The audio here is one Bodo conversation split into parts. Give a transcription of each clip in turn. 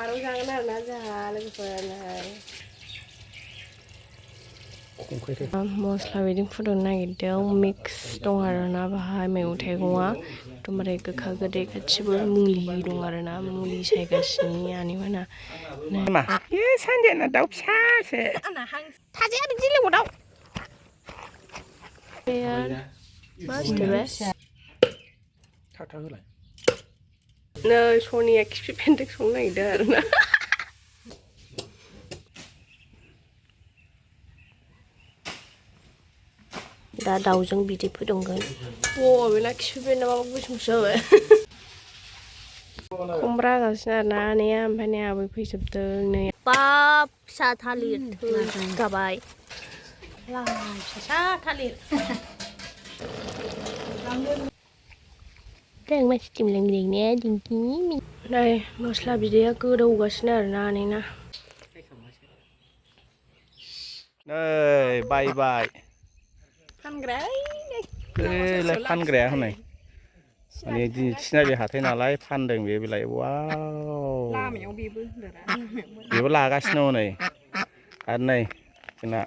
माबायाव जागोन आरोना जोंहा लोगोफोरहाय मस्ला बिदि फुदुंनो नागिरदों मिक्स दं आरोना बाहाय मैगं थाइगङा एकदमबारे गोखा गोदै गासिबो मुलि दं आरोना मुलि सायगासिनो आनैमोना मा बे सानजाना दाउ फिसासो थाजाया बिदि लेंहर दाउ मा बुस्थु थाथा होलाय नै सनिया खिफि बेन्दों संनो नागिरदों आरोना दा दाउजों बिदै फुदुंगोन बेना खिफि बेन्दोंआबो गुसुंसो जाबाय खुमब्रा गासिनो आरोना आनैया ओमफ्राय नै आबै फैजोबदों नै बाब फिसा थालिर थैगाबाय फिसा थालिर जों मानसि दिंलेंलेंने दिंदिं नै मस्ला बिदैया गोदौगासिनो आरोना आनैना नै बाय फानग्रा फानग्राया हनै माने दिन्थिनाय बे हाथाय नालाय फानदों बे बेलाय वाव लामायाव बेबो लागासिनो हनै आरो नै जोंना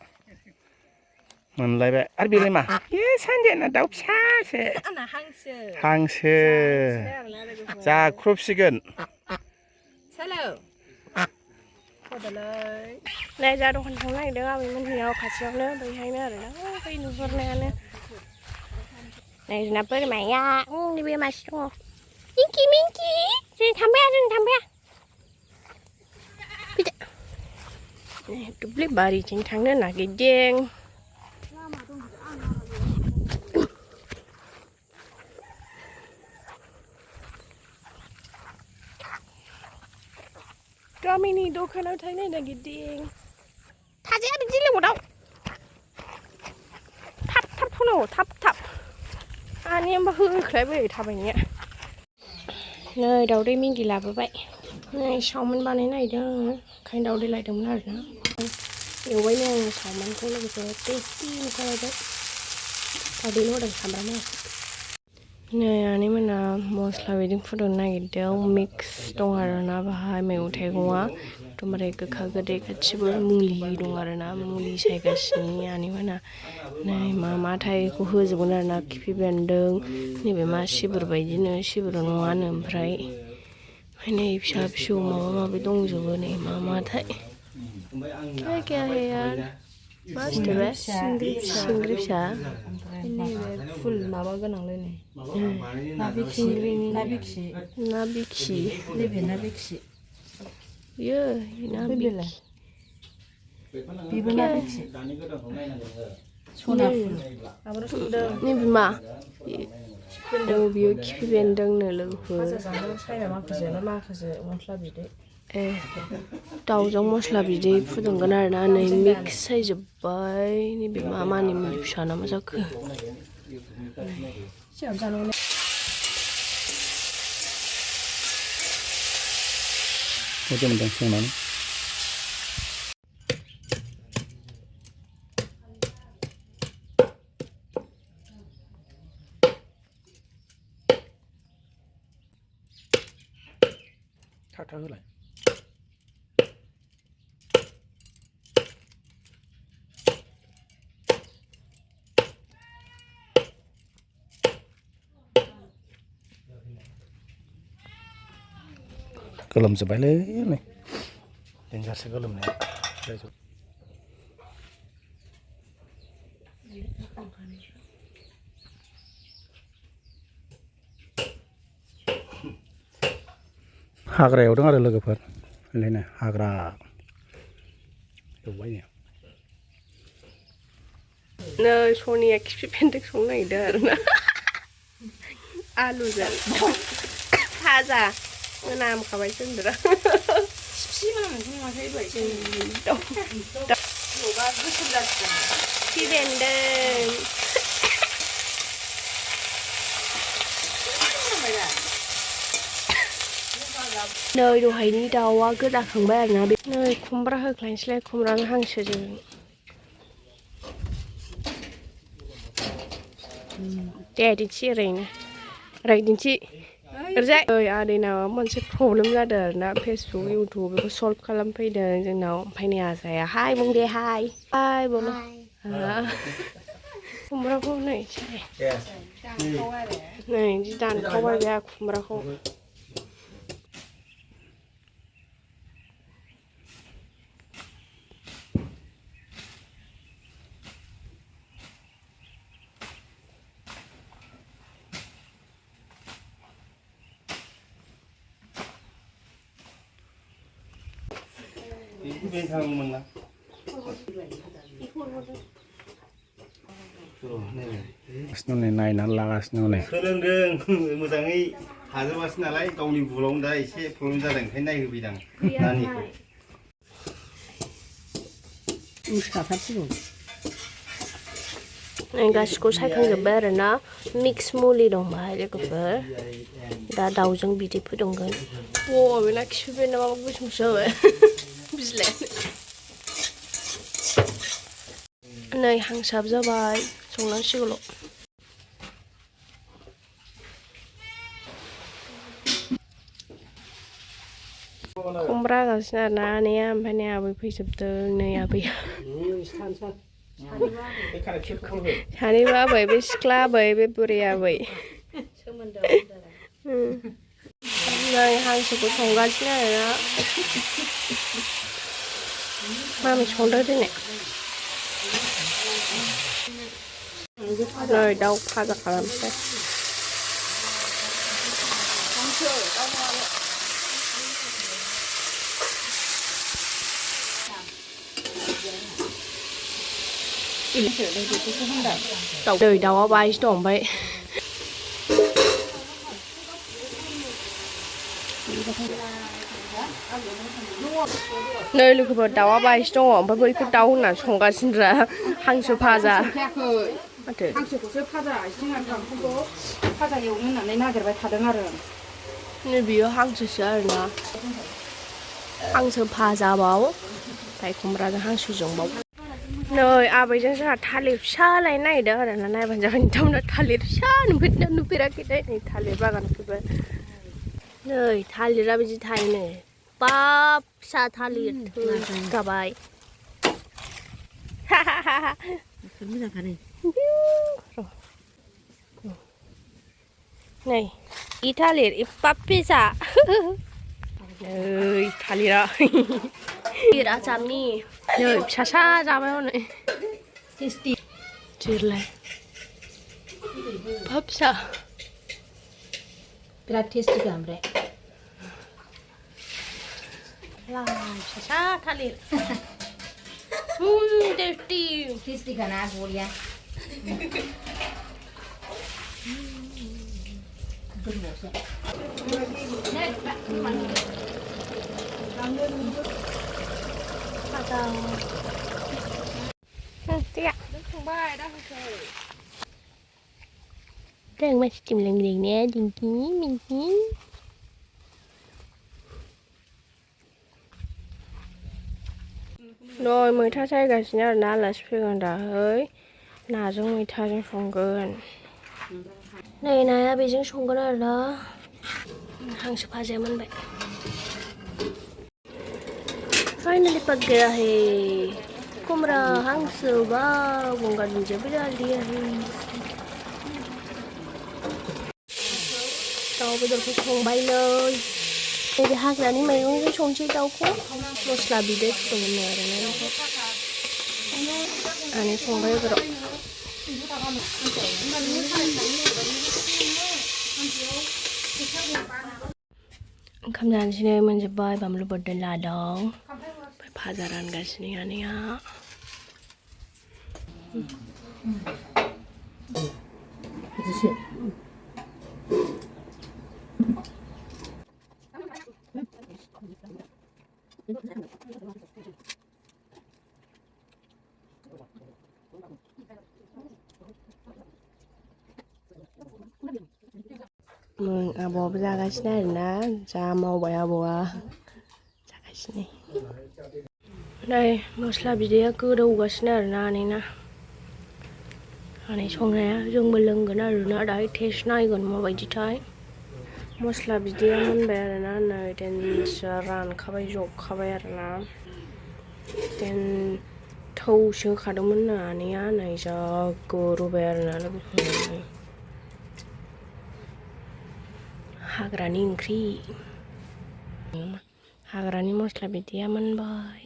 मोनलायबाय आरो बेलाय मा बे सानजाना दाउ फिसासो हांसो जाख्रबसिगोन नै जा दखान थांनो नागिरदों आबैमोननियाव खाथियावनो बैहायनो आरोना बै नुहुरनायानो नै जोंना बोरमाया नैबे मासे दङ मिंकि मिंकि जों थांबाया दुब्लि बारिथिं थांनो नागिरदों गामिनि दखानाव थांनो नागिरदों थाजाया बिदि लेंहर दाउ थाब फुनांगौ थाब आनैया होमबा होख्लायबोयो थाबायनाया नै दाउदै मिंगि लाबोबाय नै सावमिन बानायनो नागिरदों आङो ओंखायनो दाउदै लायदोंमोन आरोना एवबायनो आङो सावमिनखौ लोगोसे टेस्टि नुखालायबाय दाउदैल' होदों सामब्राम होआखै नै आनैमोना मस्ला बिदि फुदुंनो नागिरदों मिक्स दं आरोना बाहाय मैगं थाइगङा एकदमबारे गोखा गोदै गासिबो मुलि दं आरोना मुलि सायगासिनो आनैमोना नै माथाय बेखौ होजोबगोन आरोना खिफि बेन्दों नैबे मा सिब्रु बायदिनो सिब्रु नङानो ओमफ्राय नै फिसा फिसौ माबा माबि दंजोबो नै माथाय क्या है यार मा बुस्थु बे सिंग्रि फिसा फुल माबा गोनांलै नै ना बिखि नैबे ना बिखि बियो ना बिखि बेबो ना बिखि सना फुल नैबे मा बियो खिफि बेन्दोंनो लोगोफोर माखासे मस्ला बिदै दाउजों मस्ला बिदै फुदुंगोन आरोना नै मिक्स जाजोब्बाय नैबे मा मानि मुलि फिसा ना मा जाखो मोजां मोनदों संनानै थाथा होलाय गोलोमजोब्बायलै नै देन्जारसो गोलोमनाया हाग्रा एवदों आरो लोगोफोर ओरैनो हाग्रा एवबायनो नै सनिया खिफि बेन्दों संनो नागिरदों आरोना आलुजों भाजा मोनामखाबायसो होनदों खिफि मोनामनायखौ नुवाखै खिफि बेन्दों नै दहायनि दाउआ गोदाखांबाय आरोना बे नै खुमब्रा होख्लायनोसैलाय खुमब्राजों हांसोजों दे दिन्थि ओरैनो दिन्थि ओरैजाय ओइ आदैनाव मोनसे प्रब्लेम जादों आरोना फेसबुक इउटुब बेखौ सल्भ खालामफैदों जोंनाव ओमफ्राय नै आजाया हाय बुं दे हाय हाय बुं खुमब्राखौ नै नै जि दानखावबाय बे खुमब्राखौ नायनानै लागासिनो नै सोलोंदों मोजाङै हाजोबासै नालाय गावनि बुलावनो दा एसे प्रब्लेम जादों ओंखायनो नायहोफैदां नानिखौ गासिखौ सायखांजोब्बाय आरोना मिक्स मुलि दं बाहाय लोगोफोर दा दाउजों बिदै फुदुंगोन बेना खिफिबाय ना माबा गोसोमसो जाबाय बिलाइयानो नै हांसोआबो जाबाय संनांसिगौल' खुमब्रा गासिनो आरोना आनैया ओमफ्राय नै आबै फैजोबदों नै आबैया सानैबो आबै बे सिख्ला आबै बे बुरै आबै नै हांसोखौ संगासिनो आरोना मामि संदों दिनै नै दाउ फाजा खालामसै दै दाउआ बायसो दं ओमफ्राय नै लोगोफोर दाउआ बायसो दङ ओमफ्राय बैखौ दाउ होननानै संगासिनो रा हांसो फाजा माथो हांसोखौसो फाजा जोंहा दाउखौ फाजा एवनो होननानै नागिरबाय थादों आरो नै बियो हांसोसो आरोना हांसो फाजाबाव ओमफ्राय खुमब्राजों हांसोजोंबाव नै आबैजों जोंहा थालिर फिसा लायनो नागिरदों आरोना नायबानो जाबाय नोंथांमोना थालिर फिसा नुफेराखै नै थालिर बागान फैबाय नै थालिरा बिदि थायोनो बाब फिसा थालिर थैगाबाय नै इ थालिर एफा फिसा नै थालिरा थालिर आसामनि नै फिसासा जाबाय हनै टेस्टि जिरलाय एफा फिसा बिराद टेस्टि ओमफ्राय फिसा थालिर टेस्टि टेस्टिखाना बरिया Đang masih cimlang-cilangnya dingin. Rồi मैथा सायगासिनो आरोना आलासि फैगोन दाहाय नाजों मैथाजों संगोन नै नाया बेजों संगोन आरोना हांसो भाजाया मोनबाय फाइनली पक गया है कुमरा हांसो वाव गंगार दुन्दिया भी डाल दिया है दाउ बेदरखौ संबायलै नैबे हाग्रानि मैगंजों संसै दाउखौ मस्ला बिदै फुदुंनो आरोना आनै संबाय बेदराव ओंखाम जानोसै मोनजोब्बाय बानलु बोरदोन लादों ओमफ्राय भाजा रानगासिनो आनैया आब'आबो जागासिनो आरोना जा मावबाय आब'आ जागासिनो नै मस्ला बिदैया गोदौगासिनो आरोना आनैना आनै संनाया जोंबो लोंगोन आरोना दाहाय टेस्ट नायगोन माबायदिथाय मस्ला बिदैया मोनबाय आरोना नै देनसो रानखाबाय जबखाबाय आरोना देन थौसो होखादोंमोन नो आनैया नै जा रुबाय आरोना लोगोफोर हाग्रानि ओंख्रि हाग्रानि मस्ला बिदैया मोनबाय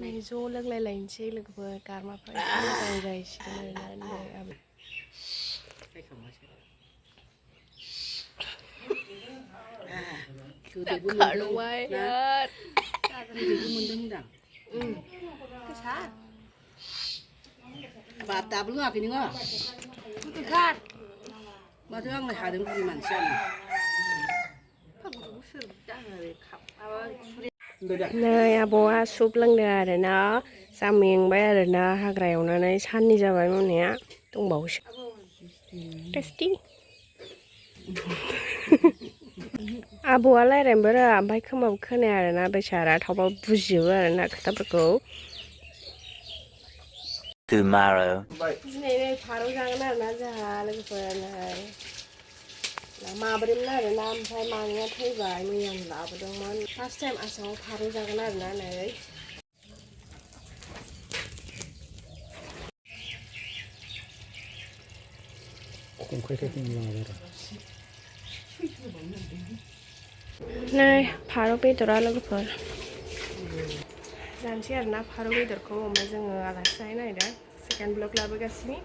नै ज' लोंलायलायनोसै लोगोफोर गारमाफ्रा एसे मोजां जाहैसिगोन आरोना नै खारबाय यार बाप दाबो लोङाखै नोङो माथो आंलाय हादों बुरि मानसियानो नै आब'आ सुप लोंदों आरोना जा मेंबाय आरोना हाग्रा एवनानै साननै जाबाय मोनाया दंबावोसो टेस्टि आब'आ रायज्लायनोबो रोङा ओमफ्राय खोमाबो खोनाया आरोना बेसारा थेवबाबो बुजिजोबो आरोना खोथाफोरखौ दिनै नै फारौ जागोन आरोना जोंहा लोगोफोर नै माब्रैमोन आरोना ओमफ्राय मानैया थैबाय मैयानो लाबोदोंमोन फार्स्ट टाइम आसामाव फारौ जागोन आरोना नै नै फारौ बेदरा लोगोफोर जानोसै आरोना फारौ बेदरखौ ओमफ्राय जोङो आलासि जाहैनो नागिरदों सेकेन्ड ब्लग लाबोगासिनो